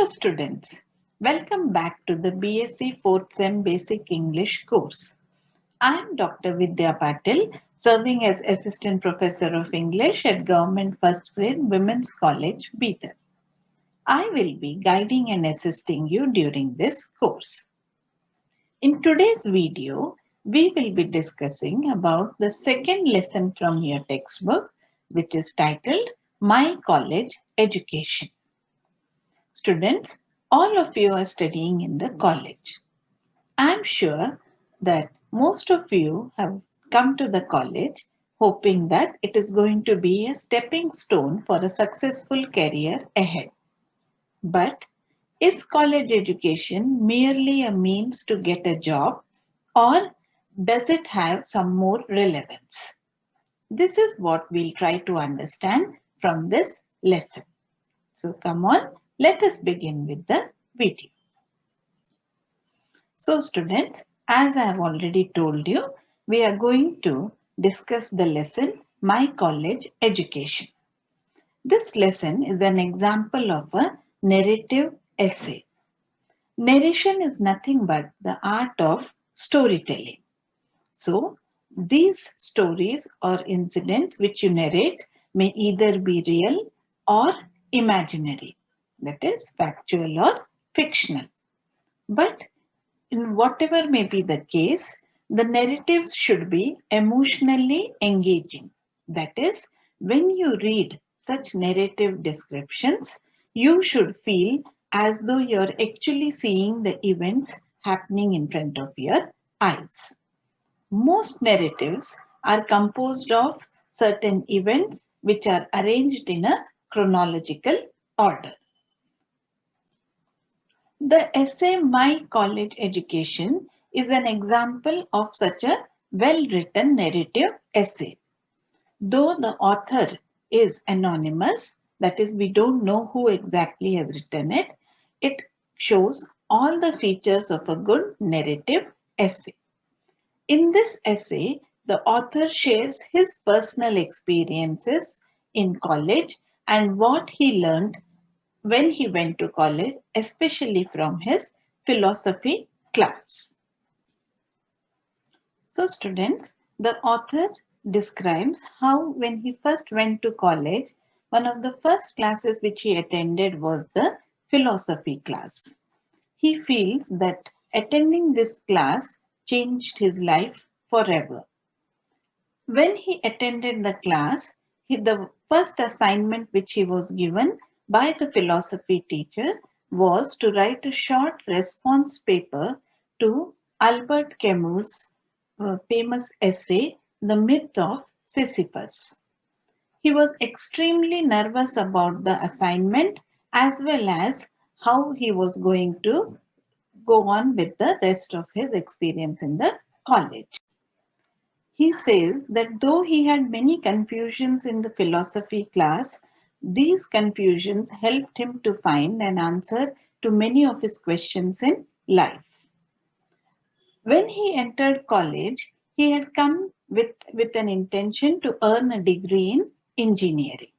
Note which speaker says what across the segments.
Speaker 1: students, welcome back to the BSc 4th Sem Basic English course. I am Dr. Vidya Patil, serving as Assistant Professor of English at Government First Grade Women's College, Bidar. I will be guiding and assisting you during this course. In today's video, we will be discussing about the second lesson from your textbook, which is titled My College Education. Students, all of you are studying in the college. I am sure that most of you have come to the college hoping that it is going to be a stepping stone for a successful career ahead. But is college education merely a means to get a job, or does it have some more relevance? This is what we'll try to understand from this lesson. So come on, let us begin with the video. So students, as I have already told you, we are going to discuss the lesson My College Education. This lesson is an example of a narrative essay. Narration is nothing but the art of storytelling. So these stories or incidents which you narrate may either be real or imaginary, that is factual or fictional. But in whatever may be the case, the narratives should be emotionally engaging. That is, when you read such narrative descriptions, you should feel as though you're actually seeing the events happening in front of your eyes. Most narratives are composed of certain events which are arranged in a chronological order. The essay My College Education is an example of such a well-written narrative essay. Though the author is anonymous, that is, we don't know who exactly has written it, it shows all the features of a good narrative essay. In this essay, the author shares his personal experiences in college and what he learned when he went to college, especially from his philosophy class. So, students, the author describes how, when he first went to college, one of the first classes which he attended was the philosophy class. He feels that attending this class changed his life forever. When he attended the class, the first assignment which he was given by the philosophy teacher was to write a short response paper to Albert Camus' famous essay, The Myth of Sisyphus. He was extremely nervous about the assignment as well as how he was going to go on with the rest of his experience in the college. He says that though he had many confusions in the philosophy class, these confusions helped him to find an answer to many of his questions in life. When he entered college, he had come with an intention to earn a degree in engineering.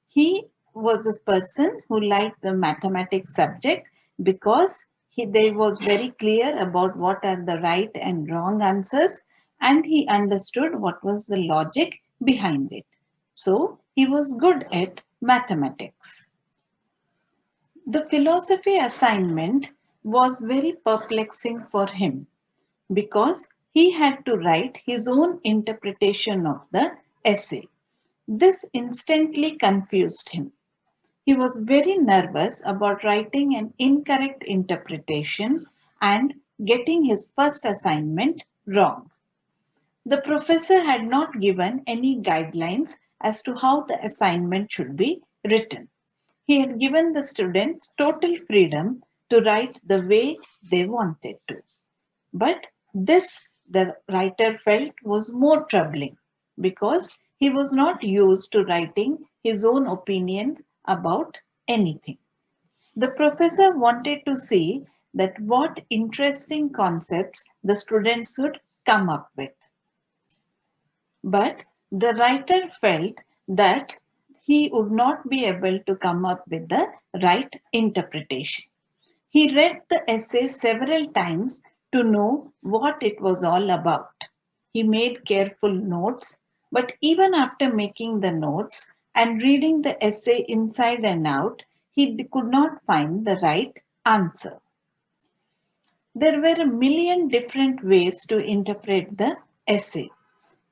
Speaker 1: He was a person who liked the mathematics subject because they was very clear about what are the right and wrong answers, and he understood what was the logic behind it. So he was good at mathematics. The philosophy assignment was very perplexing for him because he had to write his own interpretation of the essay. This instantly confused him. He was very nervous about writing an incorrect interpretation and getting his first assignment wrong. The professor had not given any guidelines as to how the assignment should be written. He had given the students total freedom to write the way they wanted to. But this, the writer felt, was more troubling because he was not used to writing his own opinions about anything. The professor wanted to see that what interesting concepts the students would come up with. But the writer felt that he would not be able to come up with the right interpretation. He read the essay several times to know what it was all about. He made careful notes, but even after making the notes and reading the essay inside and out, he could not find the right answer. There were a million different ways to interpret the essay.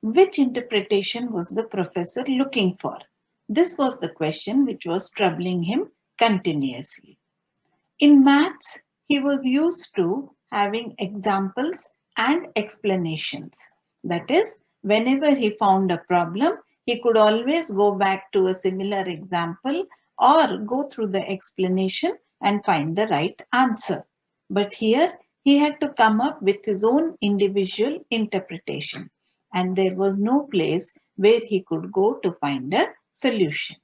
Speaker 1: Which interpretation was the professor looking for? This was the question which was troubling him continuously. In maths, he was used to having examples and explanations. That is, whenever he found a problem, he could always go back to a similar example or go through the explanation and find the right answer. But here, he had to come up with his own individual interpretation, and there was no place where he could go to find a solution.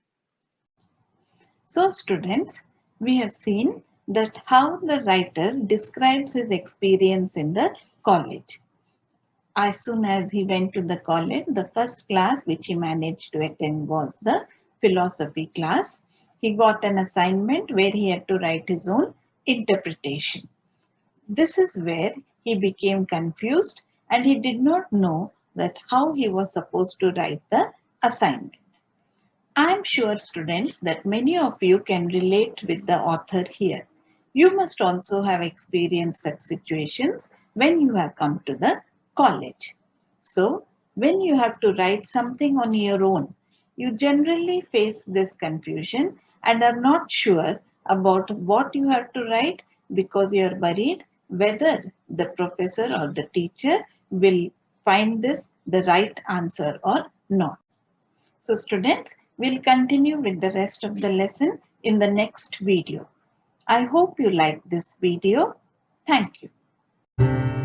Speaker 1: So students, we have seen that how the writer describes his experience in the college. As soon as he went to the college, the first class which he managed to attend was the philosophy class. He got an assignment where he had to write his own interpretation. This is where he became confused and he did not know that how he was supposed to write the assignment. I am sure, students, that many of you can relate with the author here. You must also have experienced such situations when you have come to the college. So, when you have to write something on your own, you generally face this confusion and are not sure about what you have to write because you are worried whether the professor or the teacher will find this the right answer or not. So students, we'll continue with the rest of the lesson in the next video. I hope you like this video. Thank you.